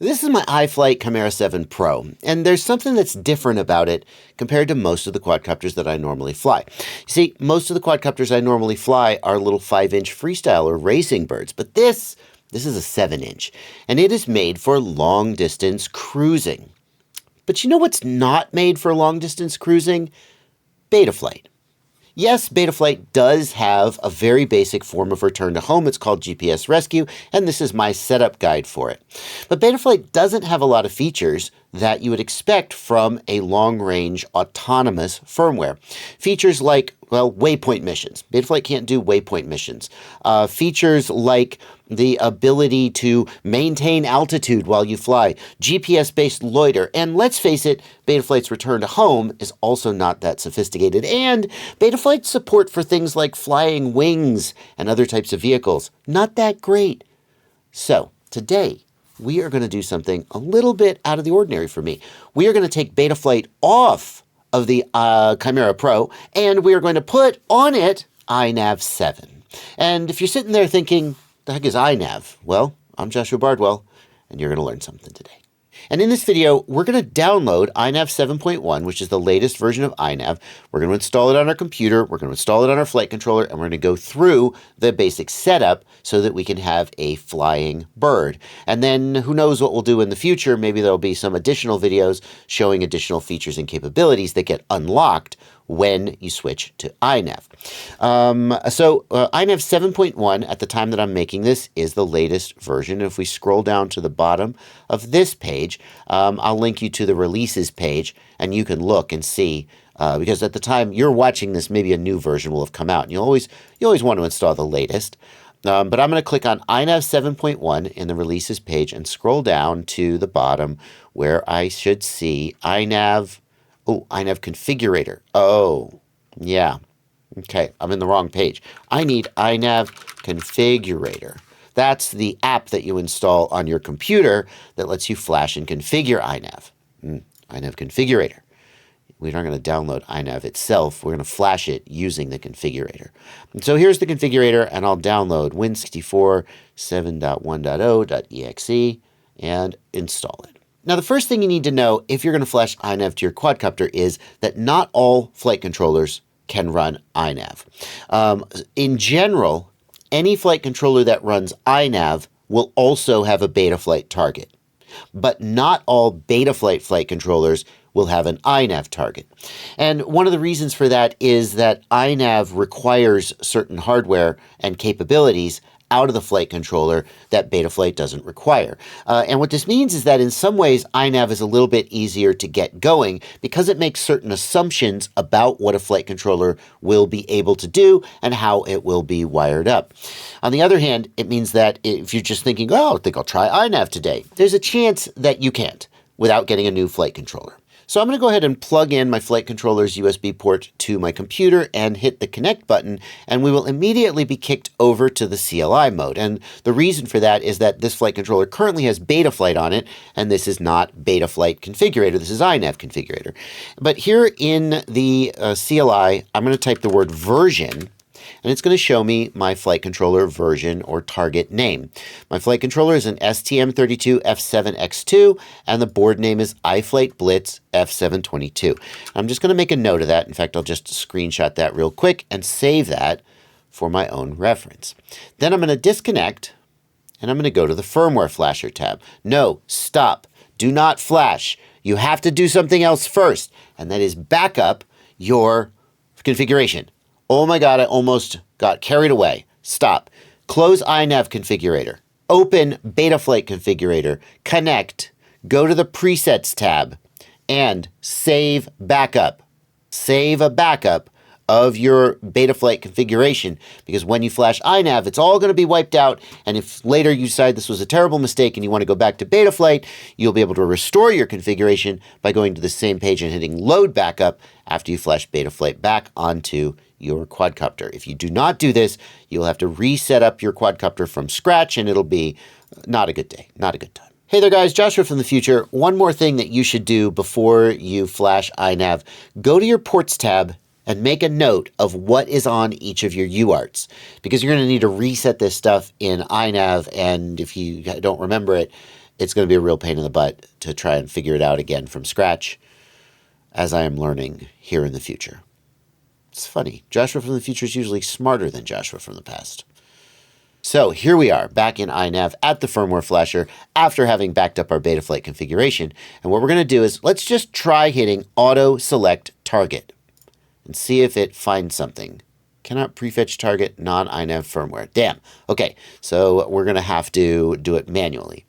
This is my iFlight Chimera 7 Pro, and there's something that's different about it compared to most of the quadcopters that I normally fly. You see, most of the quadcopters I normally fly are little 5-inch freestyle or racing birds, but this is a 7-inch, and it is made for long-distance cruising. But you know what's not made for long-distance cruising? Betaflight. Yes, Betaflight does have a very basic form of return to home. It's called GPS Rescue, and this is my setup guide for it. But Betaflight doesn't have a lot of features that you would expect from a long-range autonomous firmware. Features like, well, waypoint missions. Betaflight can't do waypoint missions. Features like the ability to maintain altitude while you fly, GPS-based loiter, and let's face it, Betaflight's return to home is also not that sophisticated, and Betaflight's support for things like flying wings and other types of vehicles, not that great. So, today, we are going to do something a little bit out of the ordinary for me. We are going to take Betaflight off of the Chimera Pro, and we are going to put on it iNav 7. And if you're sitting there thinking, the heck is iNav? Well, I'm Joshua Bardwell, and you're going to learn something today. And in this video, we're going to download iNav 7.1, which is the latest version of iNav. We're going to install it on our computer, we're going to install it on our flight controller, and we're going to go through the basic setup so that we can have a flying bird. And then who knows what we'll do in the future. Maybe there'll be some additional videos showing additional features and capabilities that get unlocked when you switch to iNav. iNav 7.1 at the time that I'm making this is the latest version. If we scroll down to the bottom of this page, I'll link you to the releases page and you can look and see, because at the time you're watching this, maybe a new version will have come out and you always want to install the latest. But I'm going to click on iNav 7.1 in the releases page and scroll down to the bottom where I should see iNav Configurator. Oh, yeah. Okay, I'm in the wrong page. I need iNav Configurator. That's the app that you install on your computer that lets you flash and configure iNav. iNav Configurator. We're not going to download iNav itself. We're going to flash it using the configurator. And so here's the configurator, and I'll download Win64 7.1.0.exe and install it. Now, the first thing you need to know if you're going to flash iNav to your quadcopter is that not all flight controllers can run iNav. In general, any flight controller that runs iNav will also have a Betaflight target, but not all Betaflight flight controllers will have an iNav target. And one of the reasons for that is that iNav requires certain hardware and capabilities out of the flight controller that Betaflight doesn't require. And what this means is that in some ways, iNav is a little bit easier to get going because it makes certain assumptions about what a flight controller will be able to do and how it will be wired up. On the other hand, it means that if you're just thinking, oh, I think I'll try iNav today, there's a chance that you can't without getting a new flight controller. So I'm going to go ahead and plug in my flight controller's USB port to my computer and hit the connect button, and we will immediately be kicked over to the CLI mode. And the reason for that is that this flight controller currently has Betaflight on it, and this is not Betaflight Configurator, this is iNav Configurator. But here in the CLI, I'm going to type the word version, and it's going to show me my flight controller version or target name. My flight controller is an STM32F7X2, and the board name is iFlight Blitz F722. I'm just going to make a note of that. In fact, I'll just screenshot that real quick and save that for my own reference. Then I'm going to disconnect, and I'm going to go to the Firmware Flasher tab. No, stop. Do not flash. You have to do something else first, and that is back up your configuration. Oh my God, I almost got carried away. Stop. Close iNav Configurator. Open Betaflight Configurator. Connect. Go to the Presets tab and save backup. Save a backup of your Betaflight configuration, because when you flash iNav, it's all going to be wiped out, and if later you decide this was a terrible mistake and you want to go back to Betaflight, you'll be able to restore your configuration by going to the same page and hitting Load Backup after you flash Betaflight back onto your quadcopter. If you do not do this, you'll have to reset up your quadcopter from scratch, and it'll be not a good day, not a good time. Hey there guys, Joshua from the future. One more thing that you should do before you flash iNav. Go to your Ports tab and make a note of what is on each of your UARTs, because you're going to need to reset this stuff in iNav, and if you don't remember it, it's going to be a real pain in the butt to try and figure it out again from scratch, as I am learning here in the future. It's funny. Joshua from the future is usually smarter than Joshua from the past. So here we are back in iNav at the firmware flasher after having backed up our Betaflight configuration. And what we're going to do is let's just try hitting auto select target and see if it finds something. Cannot prefetch target non-iNav firmware. Damn. Okay, so we're going to have to do it manually.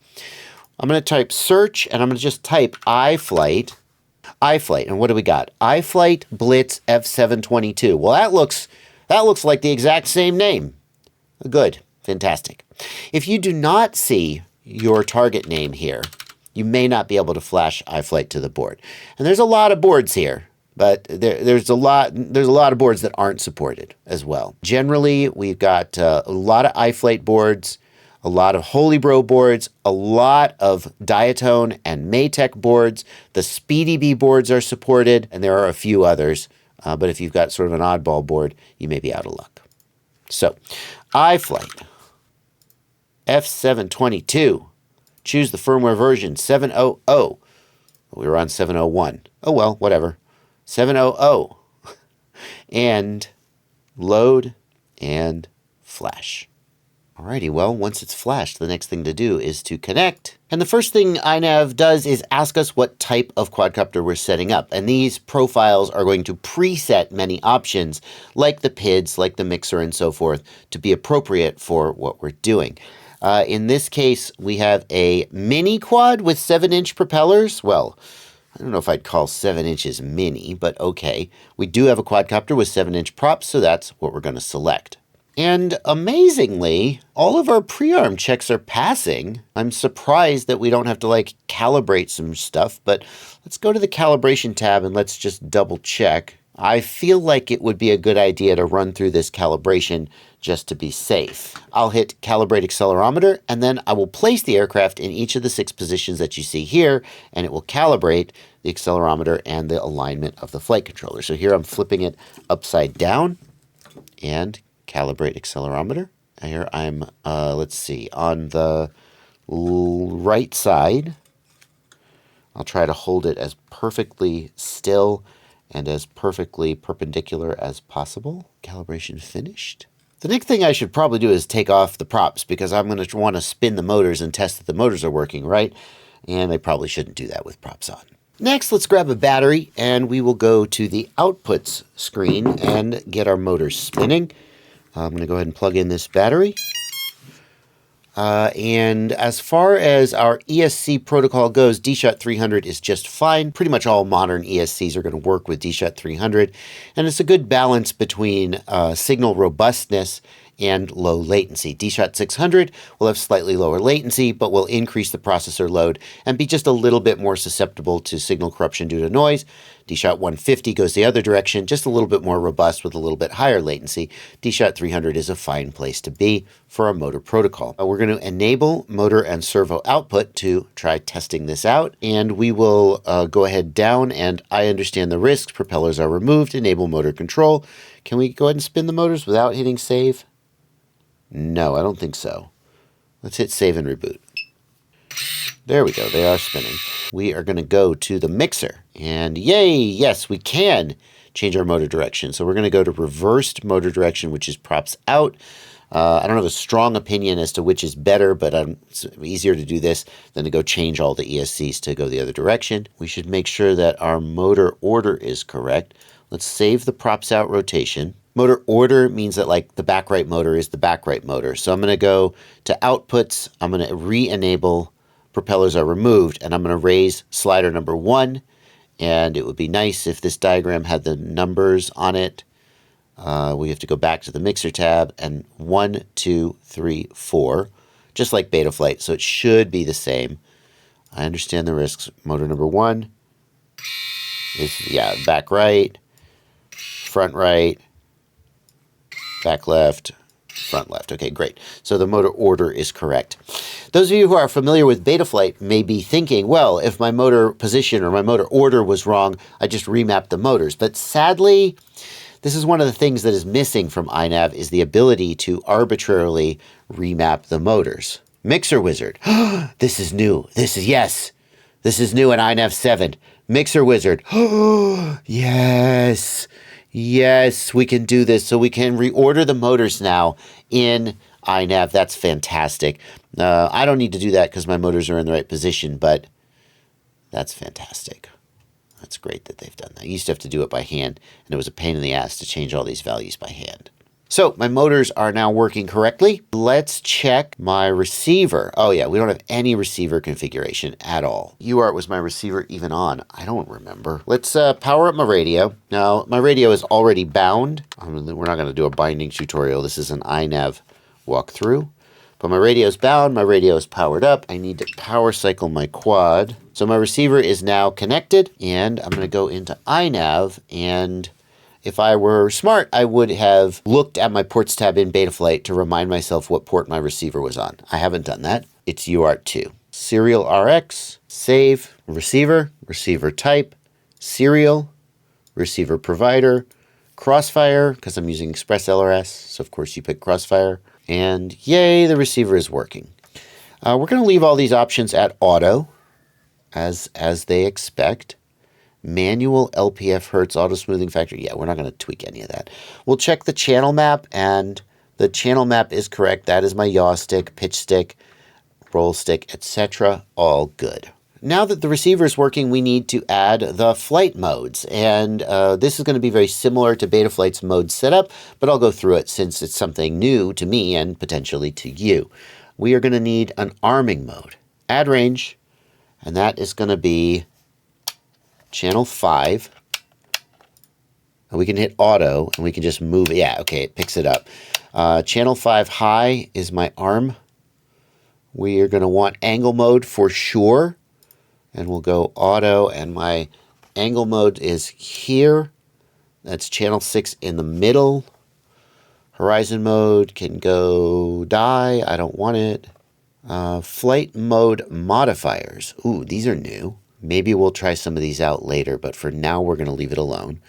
I'm going to type search and I'm going to just type iFlight. And what do we got? iFlight Blitz F722. Well, that looks like the exact same name. Good. Fantastic. If you do not see your target name here, you may not be able to flash iFlight to the board. And there's a lot of boards here, but there's a lot of boards that aren't supported as well. Generally, we've got a lot of iFlight boards, a lot of Holybro boards, a lot of Diatone and Maytech boards. The SpeedyBee boards are supported, and there are a few others. But if you've got sort of an oddball board, you may be out of luck. So, iFlight F722. Choose the firmware version 700. We were on 701. Oh well, whatever. 700. And load and flash. Alrighty, well, once it's flashed, the next thing to do is to connect. And the first thing iNav does is ask us what type of quadcopter we're setting up. And these profiles are going to preset many options, like the PIDs, like the mixer, and so forth, to be appropriate for what we're doing. In this case, we have a mini quad with 7-inch propellers. Well, I don't know if I'd call 7 inches mini, but okay. We do have a quadcopter with 7-inch props, so that's what we're going to select. And amazingly, all of our pre-arm checks are passing. I'm surprised that we don't have to calibrate some stuff, but let's go to the calibration tab and let's just double check. I feel like it would be a good idea to run through this calibration just to be safe. I'll hit calibrate accelerometer, and then I will place the aircraft in each of the 6 positions that you see here, and it will calibrate the accelerometer and the alignment of the flight controller. So here I'm flipping it upside down and calibrate accelerometer. Here I'm, let's see, on the right side. I'll try to hold it as perfectly still and as perfectly perpendicular as possible. Calibration finished. The next thing I should probably do is take off the props because I'm going to want to spin the motors and test that the motors are working right. And I probably shouldn't do that with props on. Next, let's grab a battery and we will go to the outputs screen and get our motors spinning. I'm going to go ahead and plug in this battery. And as far as our ESC protocol goes, DShot 300 is just fine. Pretty much all modern ESCs are going to work with DShot 300. And it's a good balance between signal robustness and low latency. DShot 600 will have slightly lower latency, but will increase the processor load and be just a little bit more susceptible to signal corruption due to noise. DShot 150 goes the other direction, just a little bit more robust with a little bit higher latency. DShot 300 is a fine place to be for our motor protocol. We're going to enable motor and servo output to try testing this out, and we will go ahead down, and I understand the risks. Propellers are removed. Enable motor control. Can we go ahead and spin the motors without hitting save? No, I don't think so. Let's hit save and reboot. There we go. They are spinning. We are going to go to the mixer. And yay, yes, we can change our motor direction. So we're going to go to reversed motor direction, which is props out. I don't have a strong opinion as to which is better, but it's easier to do this than to go change all the ESCs to go the other direction. We should make sure that our motor order is correct. Let's save the props out rotation. Motor order means that the back right motor is the back right motor. So I'm going to go to outputs. I'm going to re-enable propellers are removed, and I'm going to raise slider number 1. And it would be nice if this diagram had the numbers on it. We have to go back to the mixer tab, and 1, 2, 3, 4, just like Betaflight. So it should be the same. I understand the risks. Motor number 1 is, back right, front right, back left, front left. Okay, great. So the motor order is correct. Those of you who are familiar with Betaflight may be thinking, well, if my motor position or my motor order was wrong, I just remapped the motors. But sadly, this is one of the things that is missing from iNav is the ability to arbitrarily remap the motors. Mixer Wizard. This is new. This is new in iNav 7. Mixer Wizard. Yes. Yes, we can do this. So we can reorder the motors now in iNav. That's fantastic. I don't need to do that because my motors are in the right position, but that's fantastic. That's great that they've done that. I used to have to do it by hand, and it was a pain in the ass to change all these values by hand. So my motors are now working correctly. Let's check my receiver. Oh yeah, we don't have any receiver configuration at all. UART, was my receiver even on? I don't remember. Let's power up my radio. Now, my radio is already bound. We're not going to do a binding tutorial. This is an iNav walkthrough. But my radio is bound. My radio is powered up. I need to power cycle my quad. So my receiver is now connected, and I'm going to go into iNav, and if I were smart, I would have looked at my ports tab in Betaflight to remind myself what port my receiver was on. I haven't done that. It's UART2. Serial RX, save, receiver, receiver type, serial, receiver provider, Crossfire, because I'm using Express LRS, so of course you pick Crossfire. And yay, the receiver is working. We're going to leave all these options at auto, as they expect. Manual LPF Hertz auto smoothing factor. Yeah, we're not going to tweak any of that. We'll check the channel map, and the channel map is correct. That is my yaw stick, pitch stick, roll stick, etc. All good. Now that the receiver is working, we need to add the flight modes. And this is going to be very similar to Betaflight's mode setup, but I'll go through it since it's something new to me and potentially to you. We are going to need an arming mode. Add range, and that is going to be channel 5. And we can hit auto, and we can just move it. Yeah, okay, it picks it up. Channel 5 high is my arm. We are going to want angle mode for sure. And we'll go auto, and my angle mode is here. That's channel 6 in the middle. Horizon mode can go die. I don't want it. Flight mode modifiers. Ooh, these are new. Maybe we'll try some of these out later, but for now we're going to leave it alone.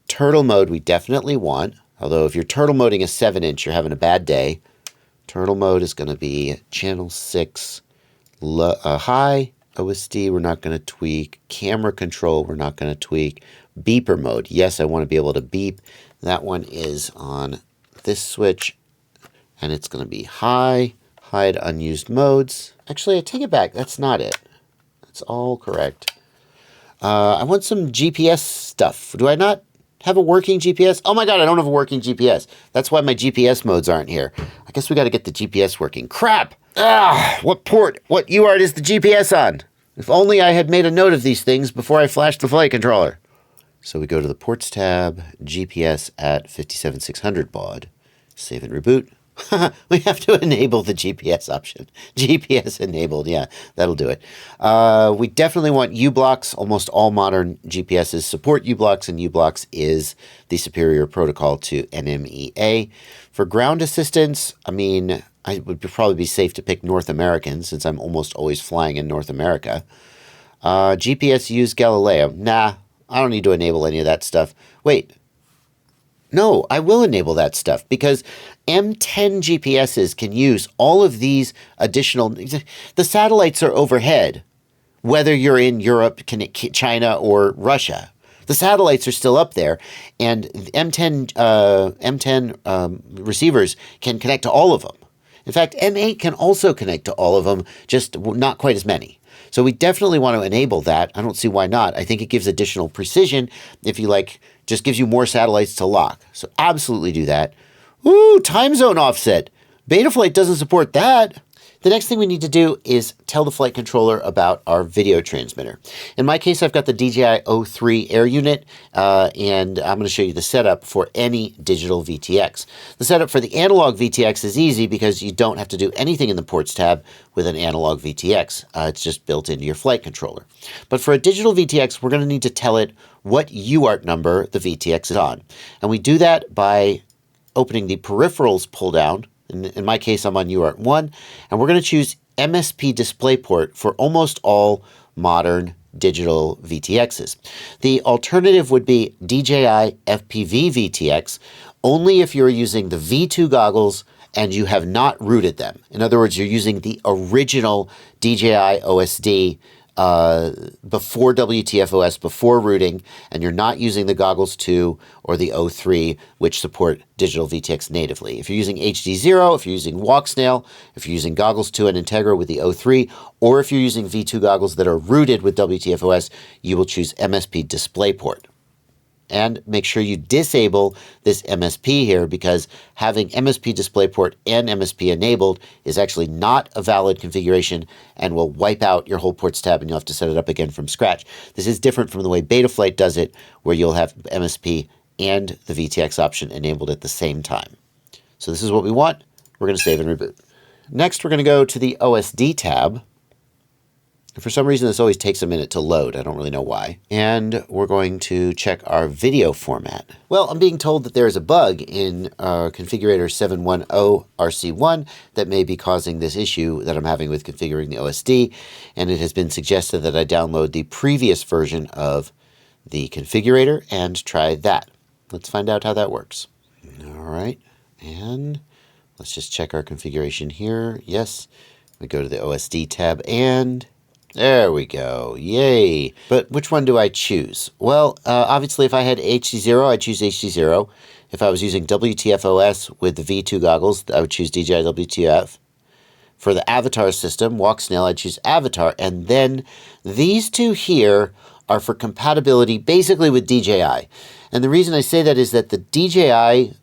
Turtle mode we definitely want. Although if you're turtle moding a 7-inch, you're having a bad day. Turtle mode is going to be channel 6 high. OSD, we're not going to tweak. Camera control, we're not going to tweak. Beeper mode, yes, I want to be able to beep. That one is on this switch, and it's going to be high. Hide unused modes. Actually, I take it back. That's not it. That's all correct. I want some GPS stuff. Do I not have a working GPS? Oh my God, I don't have a working GPS. That's why my GPS modes aren't here. I guess we got to get the GPS working. Crap! What port, what UART is the GPS on? If only I had made a note of these things before I flashed the flight controller. So we go to the ports tab, GPS at 57600 baud. Save and reboot. We have to enable the GPS option. GPS enabled, yeah, that'll do it. We definitely want U-blocks. Almost all modern GPSs support U-blocks, and U-blocks is the superior protocol to NMEA. For ground assistance, I mean, I would probably be safe to pick North American since I'm almost always flying in North America. GPS use Galileo. Nah, I don't need to enable any of that stuff. Wait. No, I will enable that stuff because M10 GPSs can use all of these additional... The satellites are overhead, whether you're in Europe, China, or Russia. The satellites are still up there, and M10 receivers can connect to all of them. In fact, M8 can also connect to all of them, just not quite as many. So we definitely want to enable that. I don't see why not. I think it gives additional precision if you like, just gives you more satellites to lock. So absolutely do that. Ooh, time zone offset. Betaflight doesn't support that. The next thing we need to do is tell the flight controller about our video transmitter. In my case, I've got the DJI O3 Air unit, and I'm going to show you the setup for any digital VTX. The setup for the analog VTX is easy because you don't have to do anything in the ports tab with an analog VTX. It's just built into your flight controller. But for a digital VTX, we're going to need to tell it what UART number the VTX is on. And we do that by opening the peripherals pull down. In my case, I'm on UART 1, and we're going to choose MSP DisplayPort for almost all modern digital VTXs. The alternative would be DJI FPV VTX, only if you're using the V2 goggles and you have not rooted them. In other words, you're using the original DJI OSD before WTFOS, before rooting, and you're not using the Goggles 2 or the O3, which support digital VTX natively. If you're using HD0, if you're using Walksnail, if you're using Goggles 2 and Integra with the O3, or if you're using V2 goggles that are rooted with WTFOS, you will choose MSP DisplayPort. And make sure you disable this MSP here, because having MSP DisplayPort and MSP enabled is actually not a valid configuration and will wipe out your whole ports tab and you'll have to set it up again from scratch. This is different from the way Betaflight does it, where you'll have MSP and the VTX option enabled at the same time. So this is what we want. We're going to save and reboot. Next, we're going to go to the OSD tab. For some reason, this always takes a minute to load. I don't really know why. And we're going to check our video format. Well, I'm being told that there is a bug in Configurator 710 RC1 that may be causing this issue that I'm having with configuring the OSD. And it has been suggested that I download the previous version of the configurator and try that. Let's find out how that works. All right. And let's just check our configuration here. Yes. We go to the OSD tab and there we go. Yay. But which one do I choose? Well, obviously, if I had HD0, I'd choose HD0. If I was using WTFOS with the V2 goggles, I would choose DJI WTF. For the Avatar system, Walksnail, I'd choose Avatar. And then these two here are for compatibility basically with DJI. And the reason I say that is that the DJI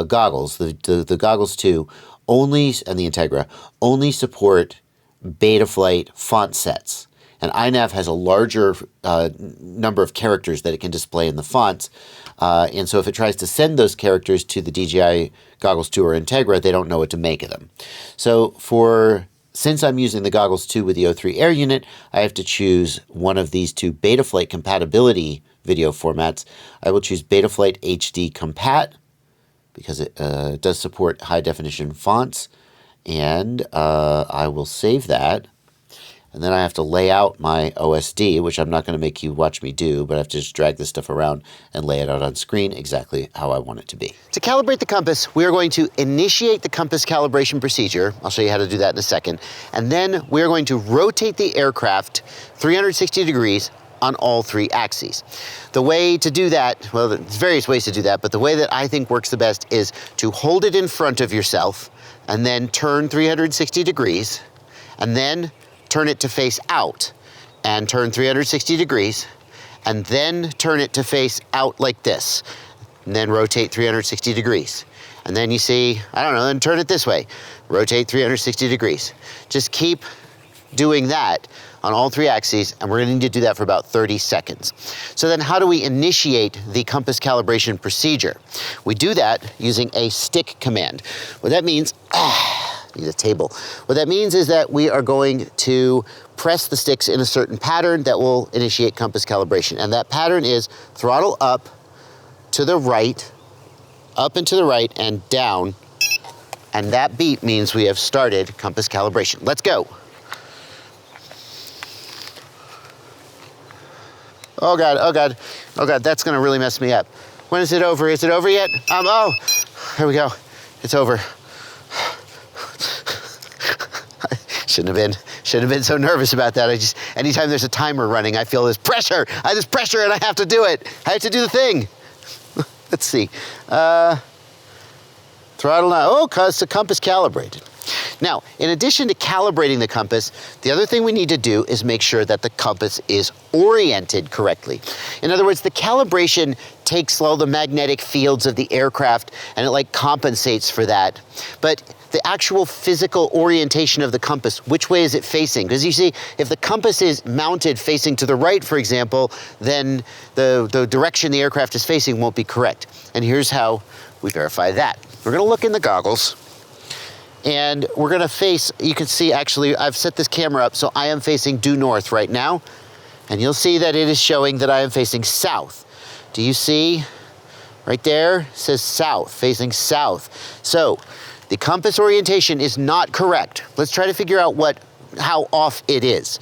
goggles, the Goggles 2, only, and the Integra, only support Betaflight font sets. And iNav has a larger number of characters that it can display in the fonts. And so if it tries to send those characters to the DJI Goggles 2 or Integra, they don't know what to make of them. So since I'm using the Goggles 2 with the O3 Air unit, I have to choose one of these two Betaflight compatibility video formats. I will choose Betaflight HD Compat because it does support high definition fonts. And I will save that. And then I have to lay out my OSD, which I'm not going to make you watch me do, but I have to just drag this stuff around and lay it out on screen exactly how I want it to be. To calibrate the compass, we are going to initiate the compass calibration procedure. I'll show you how to do that in a second. And then we are going to rotate the aircraft 360 degrees on all three axes. The way to do that, well, there's various ways to do that, but the way that I think works the best is to hold it in front of yourself and then turn 360 degrees, and then turn it to face out, and turn 360 degrees, and then turn it to face out like this, and then rotate 360 degrees. And then you see, I don't know, then turn it this way, rotate 360 degrees. Just keep doing that on all three axes, and we're going to need to do that for about 30 seconds. So then how do we initiate the compass calibration procedure? We do that using a stick command. What that means, need a table. What that means is that we are going to press the sticks in a certain pattern that will initiate compass calibration. And that pattern is throttle up to the right, up and to the right, and down. And that beep means we have started compass calibration. Let's go. Oh God, oh God, oh God, that's gonna really mess me up. When is it over? Is it over yet? Oh, here we go. It's over. Shouldn't have been so nervous about that. Anytime there's a timer running, I feel this pressure. I have this pressure and I have to do it. I have to do the thing. Let's see. Throttle now. Oh, cause the compass calibrated. Now, in addition to calibrating the compass, the other thing we need to do is make sure that the compass is oriented correctly. In other words, the calibration takes all the magnetic fields of the aircraft and it like compensates for that. But the actual physical orientation of the compass, which way is it facing? Because you see, if the compass is mounted facing to the right, for example, then the direction the aircraft is facing won't be correct. And here's how we verify that. We're gonna look in the goggles and we're gonna face, you can see actually, I've set this camera up so I am facing due north right now. And you'll see that it is showing that I am facing south. Do you see? Right there, it says south, facing south. So the compass orientation is not correct. Let's try to figure out how off it is.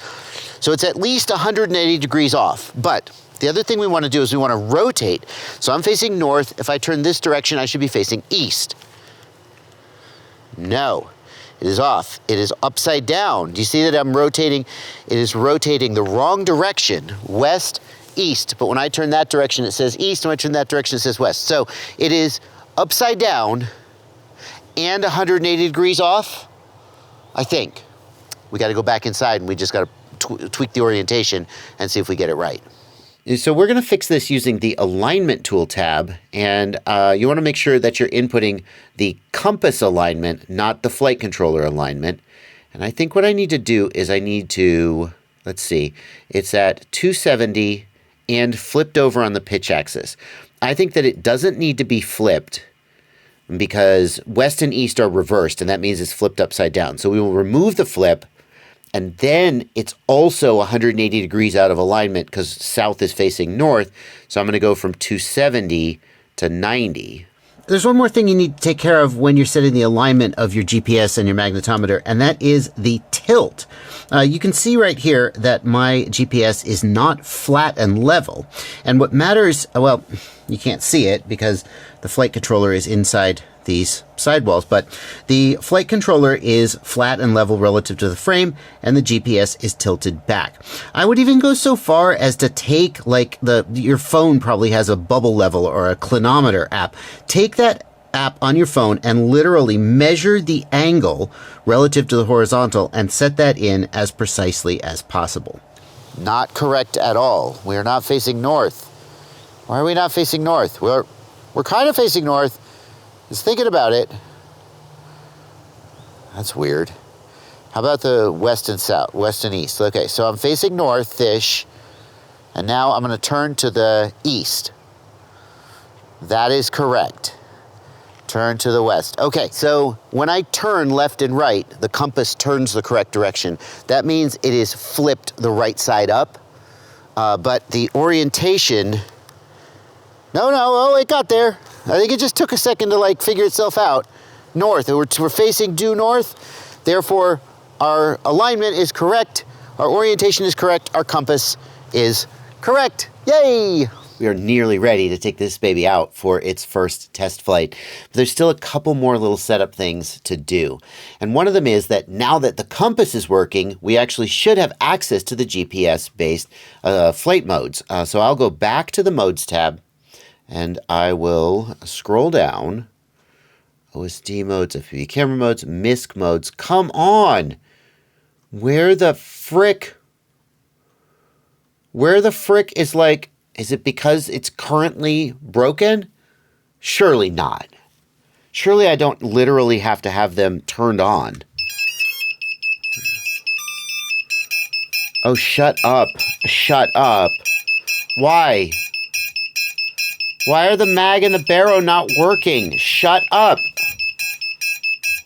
So it's at least 180 degrees off, but the other thing we want to do is we want to rotate. So I'm facing north. If I turn this direction, I should be facing east. No, it is off. It is upside down. Do you see that I'm rotating? It is rotating the wrong direction, west, east. But when I turn that direction, it says east. When I turn that direction, it says west. So it is upside down and 180 degrees off, I think. We got to go back inside and we just got to tweak the orientation and see if we get it right. So we're going to fix this using the alignment tool tab, and you want to make sure that you're inputting the compass alignment, not the flight controller alignment. And I think what I need to do is I need to, let's see, it's at 270 and flipped over on the pitch axis. I think that it doesn't need to be flipped because west and east are reversed, and that means it's flipped upside down. So we will remove the flip. And then it's also 180 degrees out of alignment because south is facing north. So I'm going to go from 270 to 90. There's one more thing you need to take care of when you're setting the alignment of your GPS and your magnetometer, and that is the tilt. You can see right here that my GPS is not flat and level. And what matters, well, you can't see it because the flight controller is inside these sidewalls, but the flight controller is flat and level relative to the frame, and the GPS is tilted back. I would even go so far as to take, like, your phone probably has a bubble level or a clinometer app. Take that app on your phone and literally measure the angle relative to the horizontal and set that in as precisely as possible. Not correct at all. We are not facing north. Why are we not facing north? We're kind of facing north. Just thinking about it. That's weird. How about the west and south, west and east? Okay, so I'm facing north-ish, and now I'm going to turn to the east. That is correct. Turn to the west. Okay, so when I turn left and right, the compass turns the correct direction. That means it is flipped the right side up, but the orientation... No, it got there. I think it just took a second to like figure itself out. North, we're facing due north. Therefore, our alignment is correct. Our orientation is correct. Our compass is correct. Yay! We are nearly ready to take this baby out for its first test flight. But there's still a couple more little setup things to do. And one of them is that now that the compass is working, we actually should have access to the GPS-based flight modes. So I'll go back to the Modes tab, and I will scroll down. OSD modes, FPV camera modes, MISC modes. Come on! Where the frick is like, is it because it's currently broken? Surely not. Surely I don't literally have to have them turned on. Oh, shut up. Shut up. Why? Why are the mag and the barrow not working? Shut up.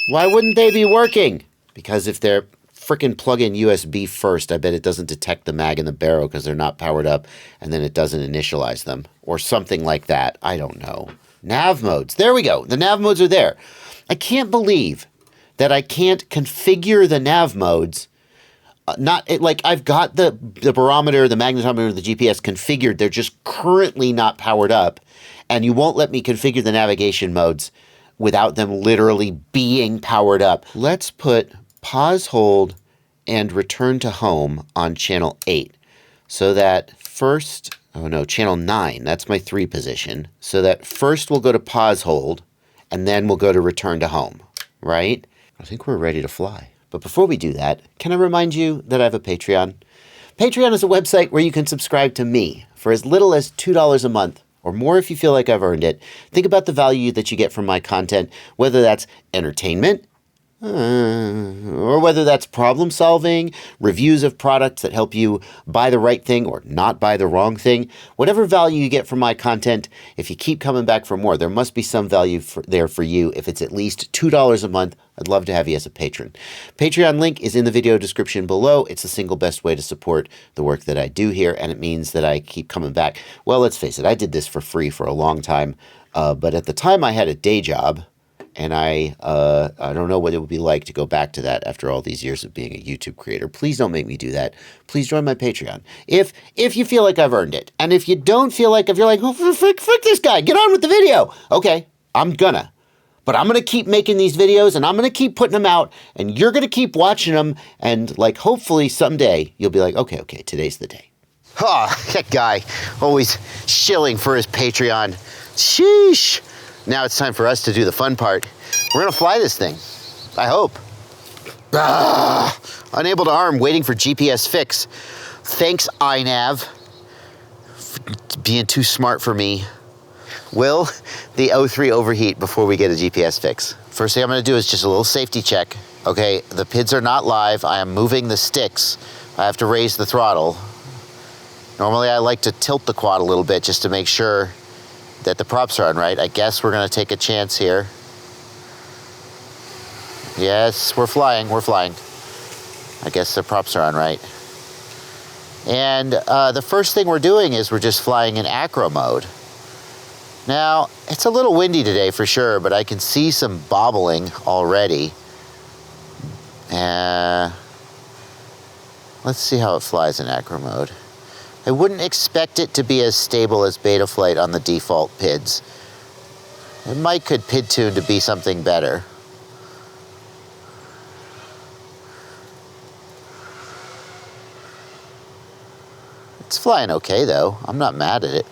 Why wouldn't they be working? Because if they're frickin' plug-in USB first, I bet it doesn't detect the mag and the barrow because they're not powered up, and then it doesn't initialize them. Or something like that. I don't know. Nav modes. There we go. The nav modes are there. I can't believe that I can't configure the nav modes. Like I've got the barometer, the magnetometer, the GPS configured. They're just currently not powered up. And you won't let me configure the navigation modes without them literally being powered up. Let's put pause, hold, and return to home on channel 8. So that first, channel 9, that's my 3 position. So that first we'll go to pause, hold, and then we'll go to return to home, right? I think we're ready to fly. But before we do that, can I remind you that I have a Patreon? Patreon is a website where you can subscribe to me for as little as $2 a month, or more if you feel like I've earned it. Think about the value that you get from my content, whether that's entertainment, or whether that's problem solving, reviews of products that help you buy the right thing or not buy the wrong thing. Whatever value you get from my content, if you keep coming back for more, there must be some value there for you. If it's at least $2 a month, I'd love to have you as a patron. Patreon link is in the video description below. It's the single best way to support the work that I do here, and it means that I keep coming back. Well, let's face it, I did this for free for a long time, but at the time I had a day job, and I don't know what it would be like to go back to that after all these years of being a YouTube creator. Please don't make me do that. Please join my Patreon. If you feel like I've earned it, and if you don't feel like, if you're like, oh, frick this guy, get on with the video. Okay, I'm gonna. But I'm going to keep making these videos, and I'm going to keep putting them out, and you're going to keep watching them, and like hopefully someday you'll be like, okay, today's the day. Oh, that guy always shilling for his Patreon. Sheesh. Now it's time for us to do the fun part. We're going to fly this thing. I hope. Unable to arm, waiting for GPS fix. Thanks, iNav, for being too smart for me. Will the O3 overheat before we get a GPS fix? First thing I'm going to do is just a little safety check. Okay, the PIDs are not live. I am moving the sticks. I have to raise the throttle. Normally I like to tilt the quad a little bit just to make sure that the props are on right. I guess we're going to take a chance here. Yes, we're flying. I guess the props are on right. And the first thing we're doing is we're just flying in acro mode. Now, it's a little windy today for sure, but I can see some bobbling already. Let's see how it flies in acro mode. I wouldn't expect it to be as stable as Betaflight on the default PIDs. It could PID tune to be something better. It's flying okay though. I'm not mad at it.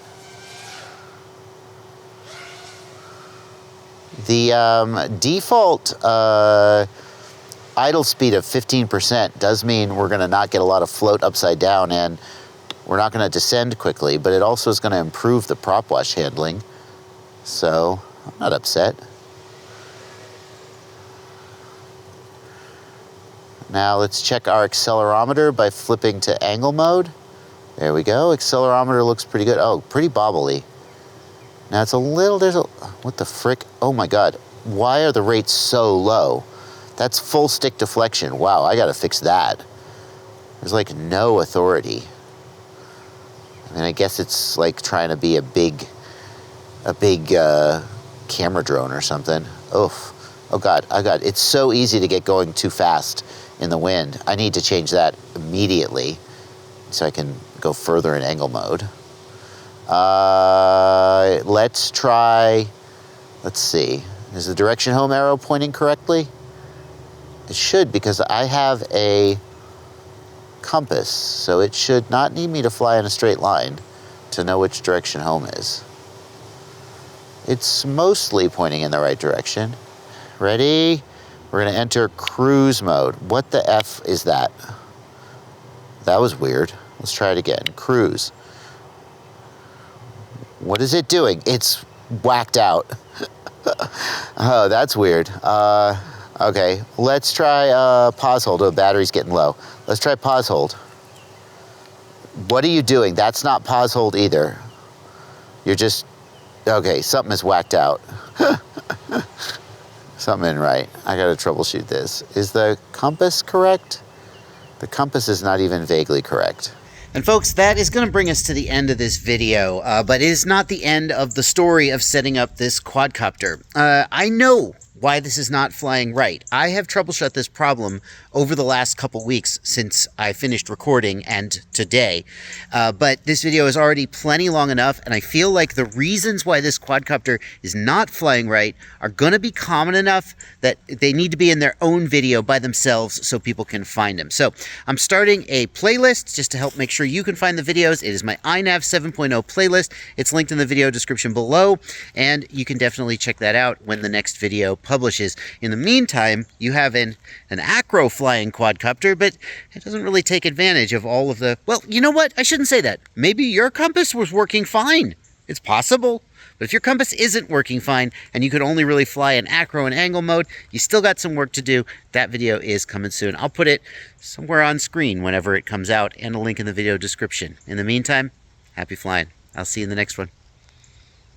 The default idle speed of 15% does mean we're going to not get a lot of float upside down, and we're not going to descend quickly, but it also is going to improve the prop wash handling. So I'm not upset. Now let's check our accelerometer by flipping to angle mode. There we go. Accelerometer looks pretty good. Oh, pretty bobbly. Now it's a little, what the frick? Oh my God. Why are the rates so low? That's full stick deflection. Wow, I gotta fix that. There's like no authority. I mean, I guess it's like trying to be a big camera drone or something. Oof. Oh God, it's so easy to get going too fast in the wind. I need to change that immediately so I can go further in angle mode. Let's try, let's see. Is the direction home arrow pointing correctly? It should, because I have a compass, so it should not need me to fly in a straight line to know which direction home is. It's mostly pointing in the right direction. Ready? We're gonna enter cruise mode. What the F is that? That was weird. Let's try it again. Cruise. What is it doing? It's whacked out. Oh, that's weird. Okay, let's try pause hold. Oh, battery's getting low. Let's try pause hold. What are you doing? That's not pause hold either. You're just, okay, something is whacked out. Something ain't right. I gotta troubleshoot this. Is the compass correct? The compass is not even vaguely correct. And folks, that is going to bring us to the end of this video, but it is not the end of the story of setting up this quadcopter. I know why this is not flying right. I have troubleshot this problem over the last couple weeks since I finished recording and today, but this video is already plenty long enough, and I feel like the reasons why this quadcopter is not flying right are going to be common enough that they need to be in their own video by themselves so people can find them. So I'm starting a playlist just to help make sure you can find the videos. It is my iNav 7.0 playlist. It's linked in the video description below, and you can definitely check that out when the next video publishes. In the meantime, you have an acro flying quadcopter, but it doesn't really take advantage of all of the, well, you know what? I shouldn't say that. Maybe your compass was working fine. It's possible. But if your compass isn't working fine and you could only really fly in acro and angle mode, you still got some work to do. That video is coming soon. I'll put it somewhere on screen whenever it comes out, and a link in the video description. In the meantime, happy flying. I'll see you in the next one.